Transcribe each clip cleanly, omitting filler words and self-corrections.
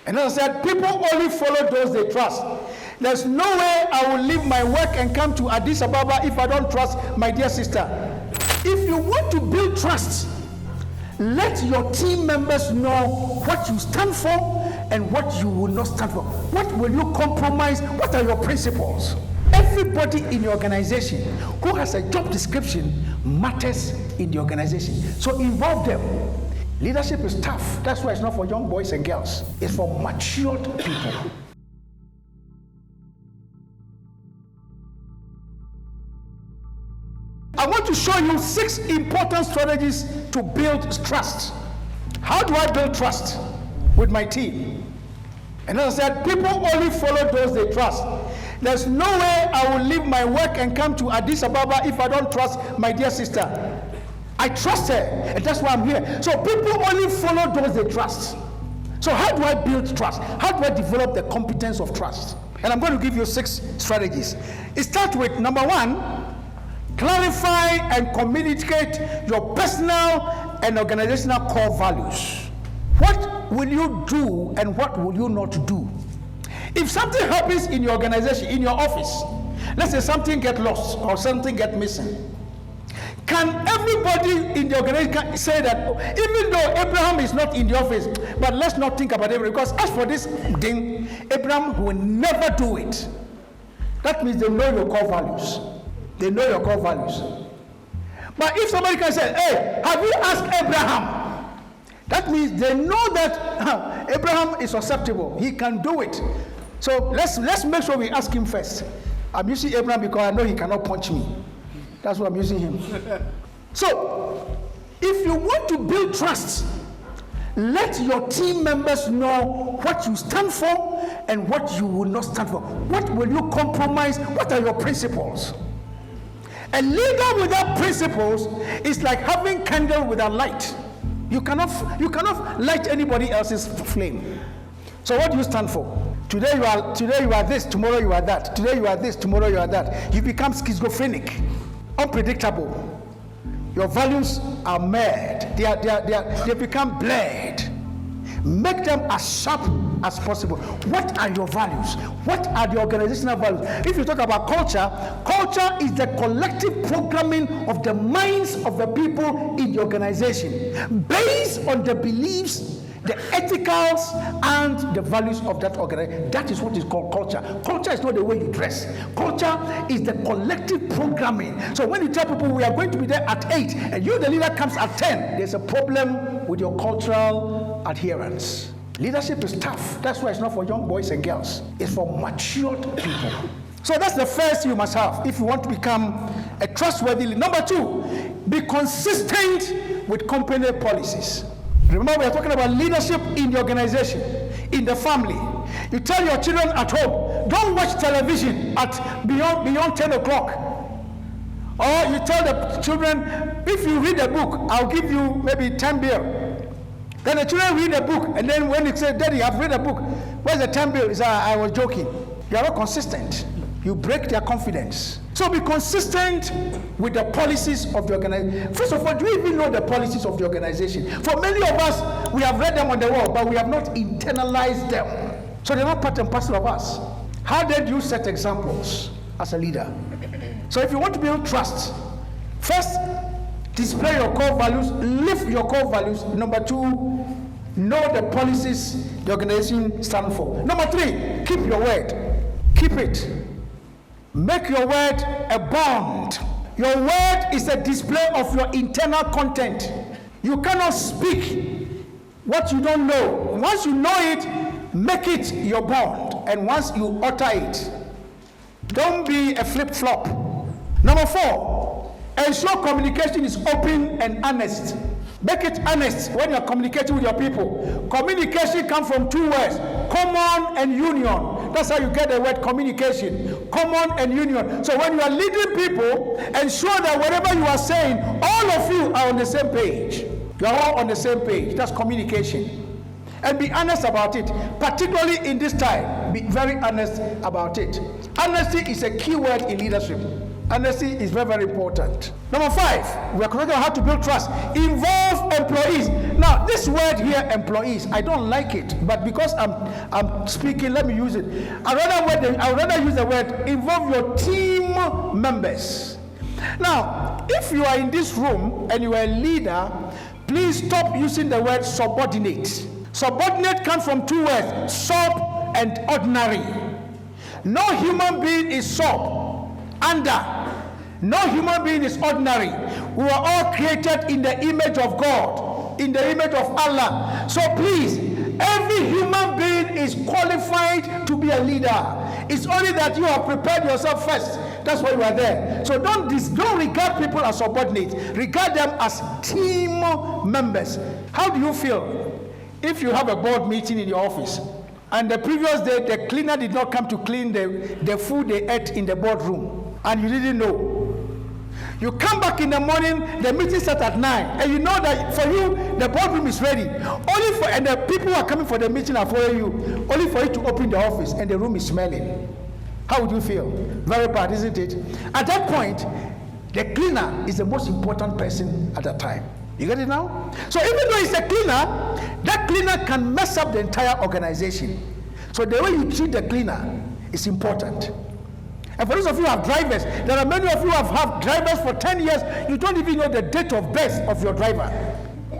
And as I said, people only follow those they trust. There's no way I will leave my work and come to Addis Ababa if I don't trust my dear sister. If you want to build trust, let your team members know what you stand for and what you will not stand for. What will you compromise? What are your principles? Everybody in the organization who has a job description matters in the organization. So involve them. Leadership is tough. That's why it's not for young boys and girls. It's for matured people. I want to show you 6 important strategies to build trust. How do I build trust with my team? And as I said, people only follow those they trust. There's no way I will leave my work and come to Addis Ababa if I don't trust my dear sister. I trust her, and that's why I'm here. So people only follow those they trust. So how do I build trust? How do I develop the competence of trust? And I'm going to give you 6 strategies. It starts with number 1, clarify and communicate your personal and organizational core values. What will you do and what will you not do? If something happens in your organization, in your office, let's say something get lost or something get missing, can everybody in the organization say that even though Abraham is not in the office, but let's not think about Abraham, because as for this thing, Abraham will never do it. That means they know your core values. They know your core values. But if somebody can say, hey, have you asked Abraham? That means they know that Abraham is susceptible. He can do it. So let's make sure we ask him first. I'm using Abraham because I know he cannot punch me. That's why I'm using him. So, if you want to build trust, let your team members know what you stand for and what you will not stand for. What will you compromise? What are your principles? A leader without principles is like having candle without light. You cannot light anybody else's flame. So what do you stand for? Today you are this, tomorrow you are that. Today you are this, tomorrow you are that. You become schizophrenic, unpredictable. Your values are mad. They become blurred. Make them as sharp as possible. What are your values? What are the organizational values? If you talk about culture, culture is the collective programming of the minds of the people in the organization based on the beliefs, the ethicals, and the values of that organization. That is what is called culture. Culture is not the way you dress. Culture is the collective programming. So when you tell people we are going to be there at 8 and you, the leader, comes at 10, there's a problem with your cultural adherence. Leadership is tough. That's why it's not for young boys and girls. It's for matured people. So that's the first you must have if you want to become a trustworthy leader. Number 2, be consistent with company policies. Remember, we are talking about leadership in the organization, in the family. You tell your children at home, don't watch television at beyond 10 o'clock. Or you tell the children, if you read a book, I'll give you maybe 10 bill. Then the children read a book, and then when they say, Daddy, I've read a book, where's the 10 bill? He says, I was joking. You are not consistent. You break their confidence. So be consistent with the policies of the organization. First of all, do you even know the policies of the organization? For many of us, we have read them on the wall, but we have not internalized them. So they're not part and parcel of us. How did you set examples as a leader? So if you want to build trust, first, display your core values, live your core values. Number 2, know the policies the organization stands for. Number 3, keep your word. Keep it. Make your word a bond. Your word is a display of your internal content. You cannot speak what you don't know. Once you know it, make it your bond. And once you utter it, don't be a flip-flop. Number 4, ensure communication is open and honest. Make it honest when you're communicating with your people. Communication comes from 2 words, common and union. That's how you get the word communication, common and union. So when you are leading people, ensure that whatever you are saying, all of you are on the same page. You are all on the same page. That's communication. And be honest about it, particularly in this time. Be very honest about it. Honesty is a key word in leadership. Honesty is very, very important. Number 5, we are talking about how to build trust. Involve employees. Now, this word here, employees, I don't like it, but because I'm speaking, let me use it. I'd rather use the word involve your team members. Now, if you are in this room and you are a leader, please stop using the word subordinate. Subordinate comes from 2 words, sub and ordinary. No human being is sub, under. No human being is ordinary. We were all created in the image of God, in the image of Allah. So please, every human being is qualified to be a leader. It's only that you have prepared yourself first. That's why you are there. So don't regard people as subordinates. Regard them as team members. How do you feel if you have a board meeting in your office and the previous day the cleaner did not come to clean the food they ate in the boardroom and you didn't know? You come back in the morning, the meeting starts at 9, and you know that for you, the boardroom is ready. And the people who are coming for the meeting are following you, only for you to open the office, and the room is smelling. How would you feel? Very bad, isn't it? At that point, the cleaner is the most important person at that time. You get it now? So even though it's a cleaner, that cleaner can mess up the entire organization. So the way you treat the cleaner is important. And for those of you who have drivers, there are many of you who have had drivers for 10 years, you don't even know the date of birth of your driver.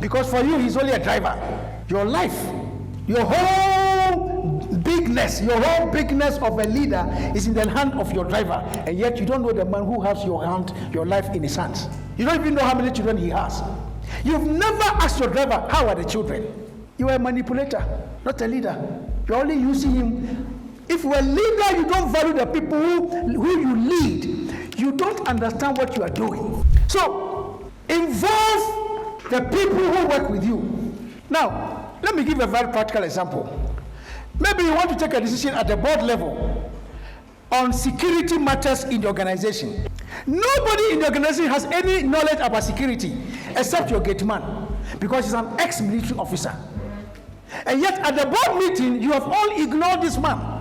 Because for you, he's only a driver. Your life, your whole bigness of a leader is in the hand of your driver. And yet you don't know the man who has your life in his hands. You don't even know how many children he has. You've never asked your driver, how are the children? You are a manipulator, not a leader. You're only using him. If you're a leader, you don't value the people who you lead. You don't understand what you are doing. So, involve the people who work with you. Now, let me give a very practical example. Maybe you want to take a decision at the board level on security matters in the organization. Nobody in the organization has any knowledge about security except your gate man, because he's an ex-military officer. And yet, at the board meeting, you have all ignored this man.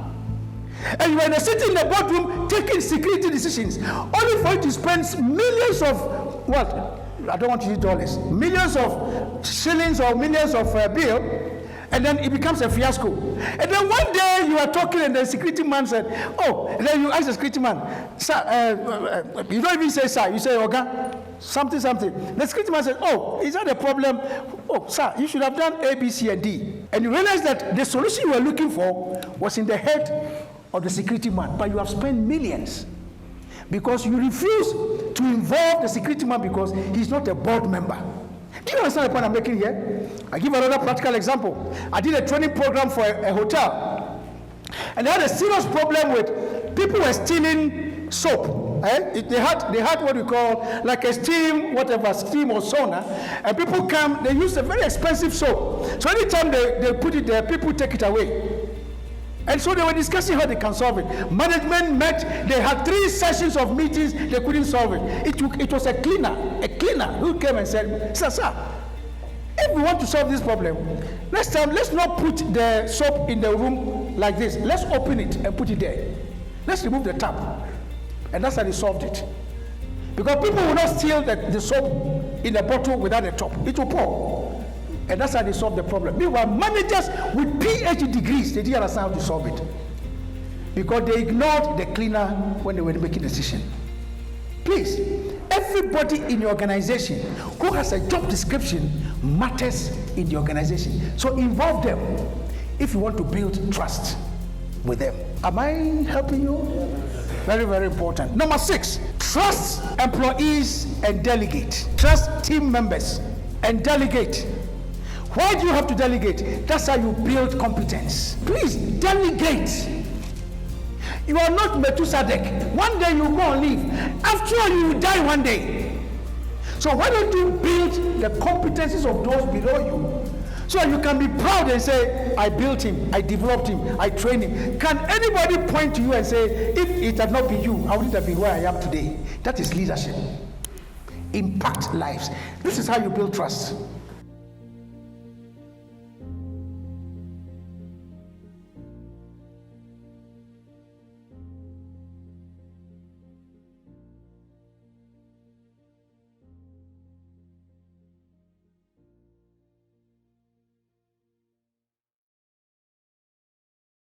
And you are sitting in the boardroom taking security decisions, only for you to spend millions of, well, I don't want to use dollars, millions of shillings or millions of bill, and then it becomes a fiasco. And then one day you are talking and the security man said, oh, and then you ask the security man, sir, you don't even say sir, you say, okay, something. The security man said, oh, is that a problem? Oh, sir, you should have done A, B, C, and D. And you realize that the solution you were looking for was in the head of the security man, but you have spent millions because you refuse to involve the security man because he's not a board member. Do you understand the point I'm making here? I give another practical example. I did a training program for a hotel, and they had a serious problem with people were stealing soap. They had what we call like a steam or sauna, and people come, they use a very expensive soap. So anytime they put it there, people take it away. And so they were discussing how they can solve it. Management met, they had 3 sessions of meetings, they couldn't solve it. It was a cleaner who came and said, sir, if we want to solve this problem, next time let's not put the soap in the room like this. Let's open it and put it there. Let's remove the tap. And that's how they solved it. Because people will not steal the soap in the bottle without a top. It will pour. And that's how they solve the problem. Meanwhile, managers with PhD degrees, they didn't understand how to solve it. Because they ignored the cleaner when they were making a decision. Please, everybody in your organization who has a job description matters in the organization. So involve them if you want to build trust with them. Am I helping you? Very, very important. Number 6, trust employees and delegate. Trust team members and delegate. Why do you have to delegate? That's how you build competence. Please, delegate. You are not Methuselah. One day you go and leave. After all, you will die one day. So why don't you build the competencies of those below you so you can be proud and say, I built him, I developed him, I trained him. Can anybody point to you and say, if it had not been you, I wouldn't have been where I am today? That is leadership. Impact lives. This is how you build trust.